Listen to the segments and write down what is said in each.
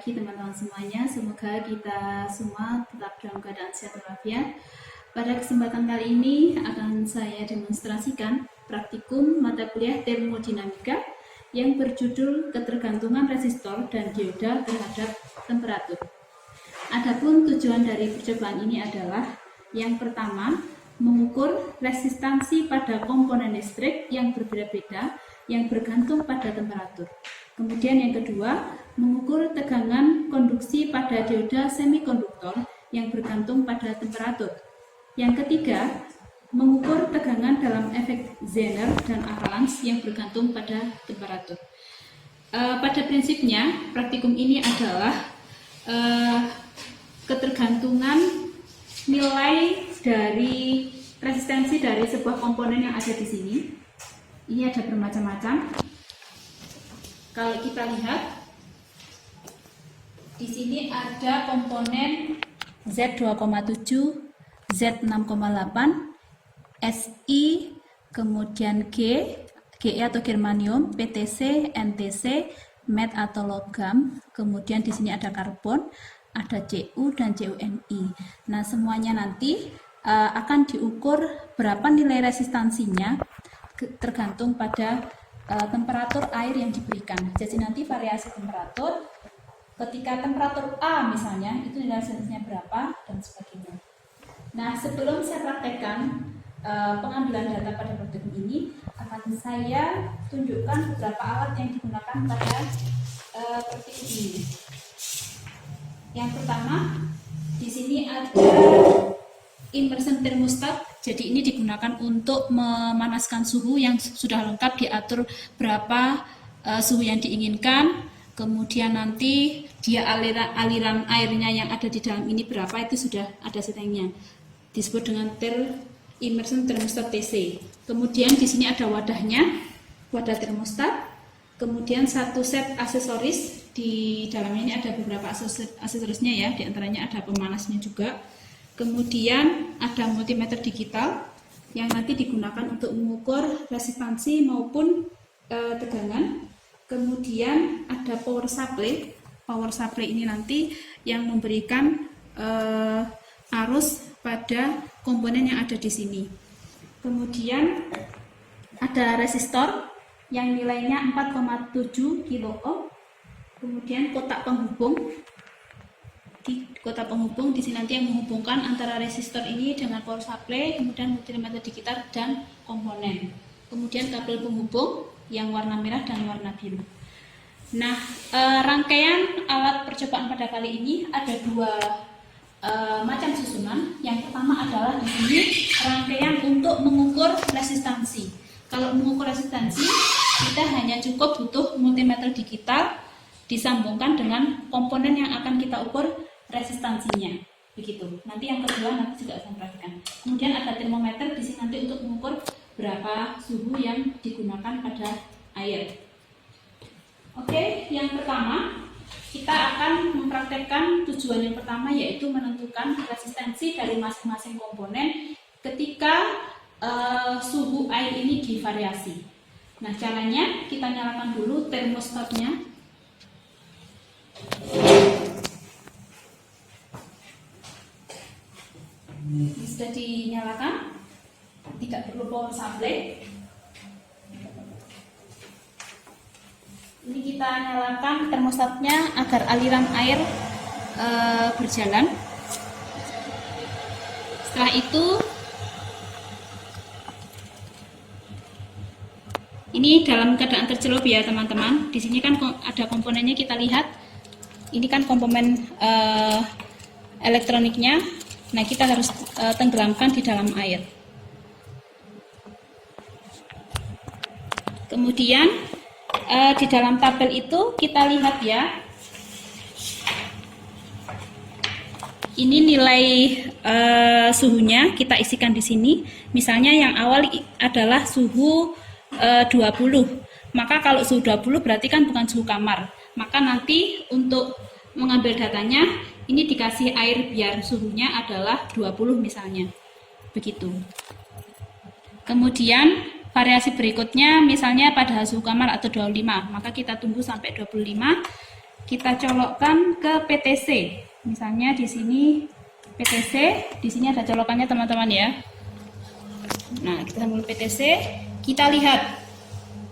pagi teman-teman semuanya. Semoga kita semua tetap dalam keadaan sehat walafiat. Pada kesempatan kali ini akan saya demonstrasikan praktikum mata kuliah termodinamika yang berjudul ketergantungan resistor dan dioda terhadap temperatur. Adapun tujuan dari percobaan ini adalah yang pertama, mengukur resistansi pada komponen listrik yang berbeda-beda yang bergantung pada temperatur. Kemudian yang kedua, mengukur tegangan konduksi pada dioda semikonduktor yang bergantung pada temperatur. Yang ketiga, mengukur tegangan dalam efek Zener dan avalanche yang bergantung pada temperatur. Pada prinsipnya, praktikum ini adalah ketergantungan nilai dari resistensi dari sebuah komponen yang ada di sini. Ini ada bermacam-macam. Kalau kita lihat, di sini ada komponen Z2,7, Z6,8, Si, kemudian Ge atau germanium, PTC, NTC, Med atau logam, kemudian di sini ada karbon, ada Cu dan CuNi. Nah, semuanya nanti akan diukur berapa nilai resistansinya tergantung pada temperatur air yang diberikan. Jadi nanti variasi temperatur, ketika temperatur A misalnya, itu nilai resistansinya berapa dan sebagainya. Nah, sebelum saya praktekkan pengambilan data pada praktikum ini, akan saya tunjukkan beberapa alat yang digunakan pada praktikum ini. Yang pertama, di sini ada immersion thermostat. Jadi ini digunakan untuk memanaskan suhu yang sudah lengkap, diatur berapa suhu yang diinginkan. Kemudian nanti dia aliran airnya yang ada di dalam ini berapa, itu sudah ada settingnya. Disebut dengan immersion thermostat TC. Kemudian di sini ada wadahnya, wadah termostat. Kemudian satu set aksesoris, di dalamnya ini ada beberapa aksesorisnya ya, diantaranya ada pemanasnya juga. Kemudian ada multimeter digital yang nanti digunakan untuk mengukur resistansi maupun tegangan. Kemudian ada power supply. Power supply ini nanti yang memberikan arus pada komponen yang ada di sini. Kemudian ada resistor yang nilainya 4,7 kilo ohm. Kemudian kotak penghubung. Di kotak penghubung di sini nanti yang menghubungkan antara resistor ini dengan power supply, kemudian multimeter digital dan komponen. Kemudian kabel penghubung yang warna merah dan warna biru. Nah, rangkaian alat percobaan pada kali ini ada dua macam susunan. Yang pertama adalah di sini rangkaian untuk mengukur resistansi. Kalau mengukur resistansi, kita hanya cukup butuh multimeter digital disambungkan dengan komponen yang akan kita ukur resistansinya. Begitu. Nanti yang kedua nanti juga akan perhatikan. Kemudian ada termometer di sini nanti untuk mengukur berapa suhu yang digunakan pada air. Oke, yang pertama kita akan mempraktekkan tujuan yang pertama, yaitu menentukan resistensi dari masing-masing komponen ketika suhu air ini divariasi. Nah, caranya kita nyalakan dulu termostatnya. Ini sudah dinyalakan, tidak perlu power supply. Ini kita nyalakan termostatnya agar aliran air berjalan. Setelah itu, ini dalam keadaan tercelup ya teman-teman. Di sini kan ada komponennya, kita lihat. Ini kan komponen elektroniknya. Nah, kita harus tenggelamkan di dalam air. Kemudian di dalam tabel itu kita lihat ya, ini nilai suhunya kita isikan di sini. Misalnya yang awal adalah suhu 20. Maka kalau suhu 20 berarti kan bukan suhu kamar. Maka nanti untuk mengambil datanya, ini dikasih air biar suhunya adalah 20 misalnya. Begitu. Kemudian variasi berikutnya misalnya pada suhu kamar atau 25, maka kita tunggu sampai 25. kita colokkan ke PTC. Misalnya di sini PTC, di sini ada colokannya teman-teman ya. Nah, kita sambung PTC, kita lihat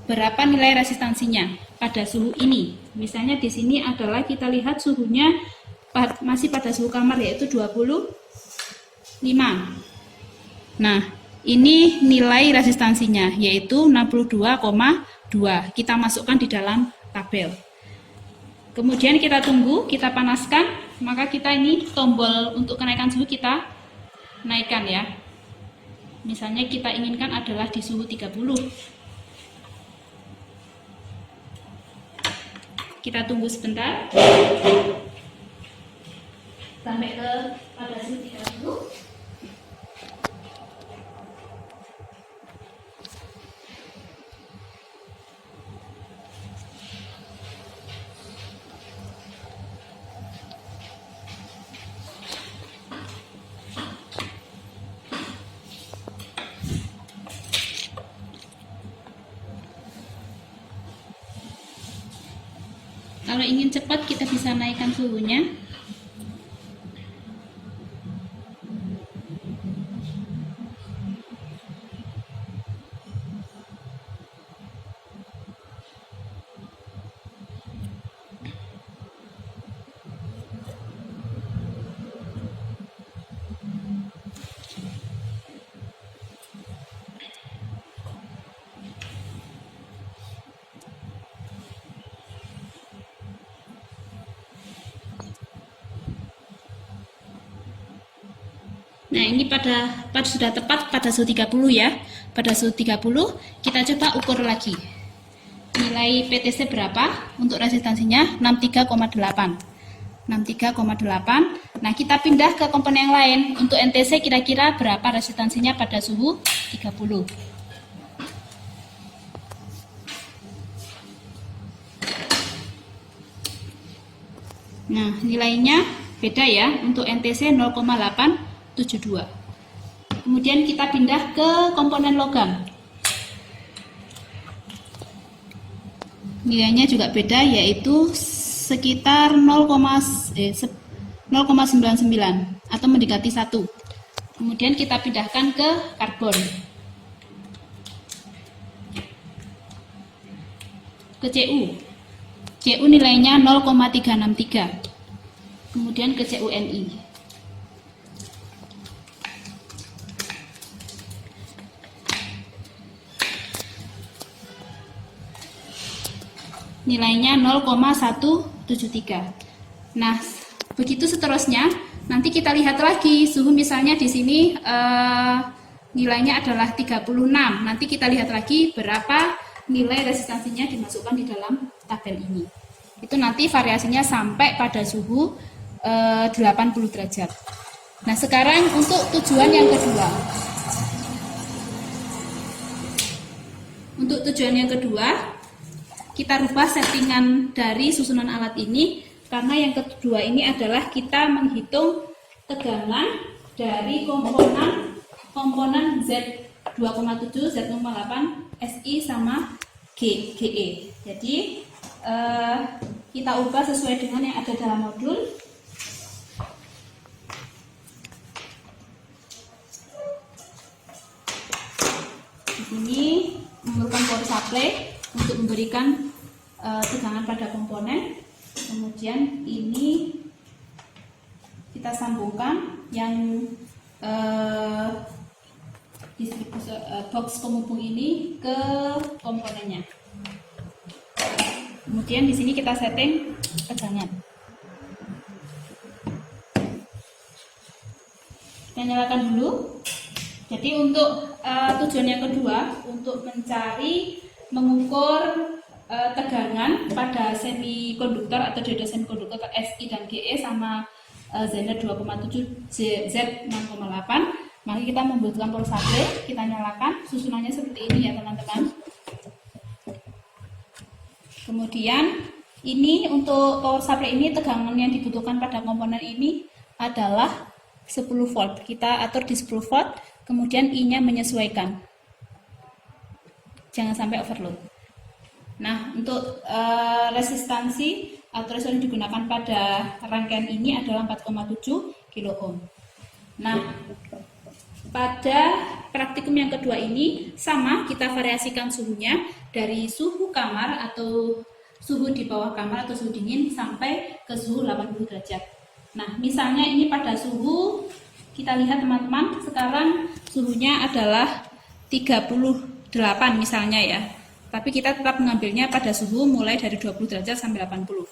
berapa nilai resistansinya pada suhu ini. Misalnya di sini adalah kita lihat suhunya masih pada suhu kamar yaitu 25. Nah, ini nilai resistansinya yaitu 62,2. Kita masukkan di dalam tabel. Kemudian kita tunggu, kita panaskan, maka kita ini tombol untuk kenaikan suhu kita naikkan ya. Misalnya kita inginkan adalah di suhu 30. Kita tunggu sebentar sampai ke pada suhu 30. Kalau ingin cepat kita bisa naikkan suhunya. Nah, ini pada sudah tepat pada suhu 30 ya. Pada suhu 30 kita coba ukur lagi. Nilai PTC berapa? Untuk resistansinya 63,8. 63,8. Nah, kita pindah ke komponen yang lain. Untuk NTC kira-kira berapa resistansinya pada suhu 30? Nah, nilainya beda ya. Untuk NTC 0,872. Kemudian kita pindah ke komponen logam. Nilainya juga beda yaitu sekitar 0,99 atau mendekati 1. Kemudian kita pindahkan ke karbon. Ke CU. CU nilainya 0,363. Kemudian ke CuNi. Nilainya 0,173. Nah, begitu seterusnya. Nanti kita lihat lagi suhu misalnya di sini nilainya adalah 36. Nanti kita lihat lagi berapa nilai resistansinya dimasukkan di dalam tabel ini. Itu nanti variasinya sampai pada suhu 80 derajat. Nah, sekarang untuk tujuan yang kedua. Untuk tujuan yang kedua, kita rubah settingan dari susunan alat ini, karena yang kedua ini adalah kita menghitung tegangan dari komponen Z2,7, Z0,8, SI sama GE. Jadi kita ubah sesuai dengan yang ada dalam modul. Di sini memerlukan power supply untuk memberikan tegangan pada komponen. Kemudian ini kita sambungkan yang box penghubung ini ke komponennya. Kemudian di sini kita setting tegangan. Kita nyalakan dulu. Jadi untuk tujuan yang kedua, untuk mengukur tegangan pada semikonduktor atau dioda semikonduktor SI dan GE sama Zener 2,7 Z6,8, maka kita membutuhkan power supply. Kita nyalakan, susunannya seperti ini ya teman-teman. Kemudian ini untuk power supply ini tegangan yang dibutuhkan pada komponen ini adalah 10 volt. Kita atur di 10 volt, kemudian I-nya menyesuaikan. Jangan sampai overload. Nah, untuk resistansi threshold yang digunakan pada rangkaian ini adalah 4,7 kilo ohm. Nah, pada praktikum yang kedua ini sama, kita variasikan suhunya dari suhu kamar atau suhu di bawah kamar atau suhu dingin sampai ke suhu 80 derajat. Nah, misalnya ini pada suhu, kita lihat teman-teman, sekarang suhunya adalah 38 misalnya ya. Tapi kita tetap mengambilnya pada suhu mulai dari 20 derajat sampai 80.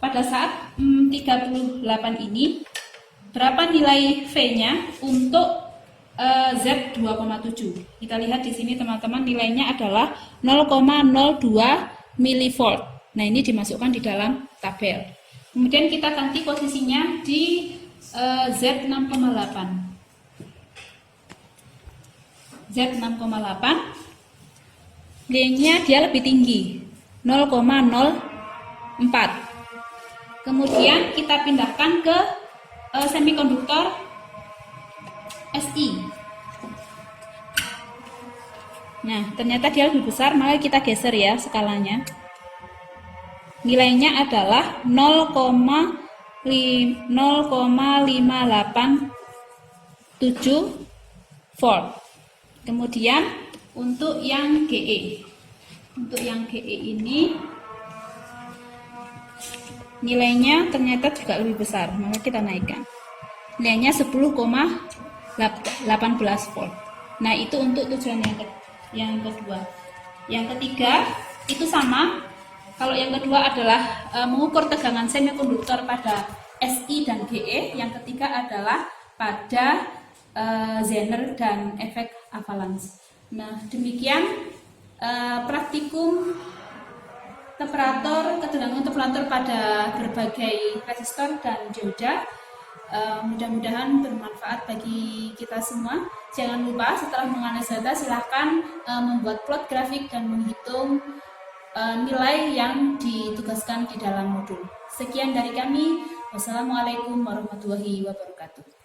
Pada saat 38 ini, berapa nilai V-nya untuk Z2,7? Kita lihat di sini teman-teman, nilainya adalah 0,02 mV. Nah, ini dimasukkan di dalam tabel. Kemudian kita ganti posisinya di Z6,8. Z6,8 nilainya dia lebih tinggi, 0,04. Kemudian kita pindahkan ke semikonduktor Si. Nah, ternyata dia lebih besar, maka kita geser ya skalanya. Nilainya adalah 0,587 volt. Kemudian untuk yang GE, ini nilainya ternyata juga lebih besar, maka kita naikkan. Nilainya 10,18 volt. Nah, itu untuk tujuan yang kedua. Yang ketiga itu sama. Kalau yang kedua adalah mengukur tegangan semikonduktor pada Si dan Ge. Yang ketiga adalah pada Zener dan efek avalanche. Nah, demikian praktikum ketegangan temperatur pada berbagai resistor dan dioda. Mudah-mudahan bermanfaat bagi kita semua. Jangan lupa setelah menganalisis data silahkan membuat plot grafik dan menghitung nilai yang ditugaskan di dalam modul. Sekian dari kami. Wassalamualaikum warahmatullahi wabarakatuh.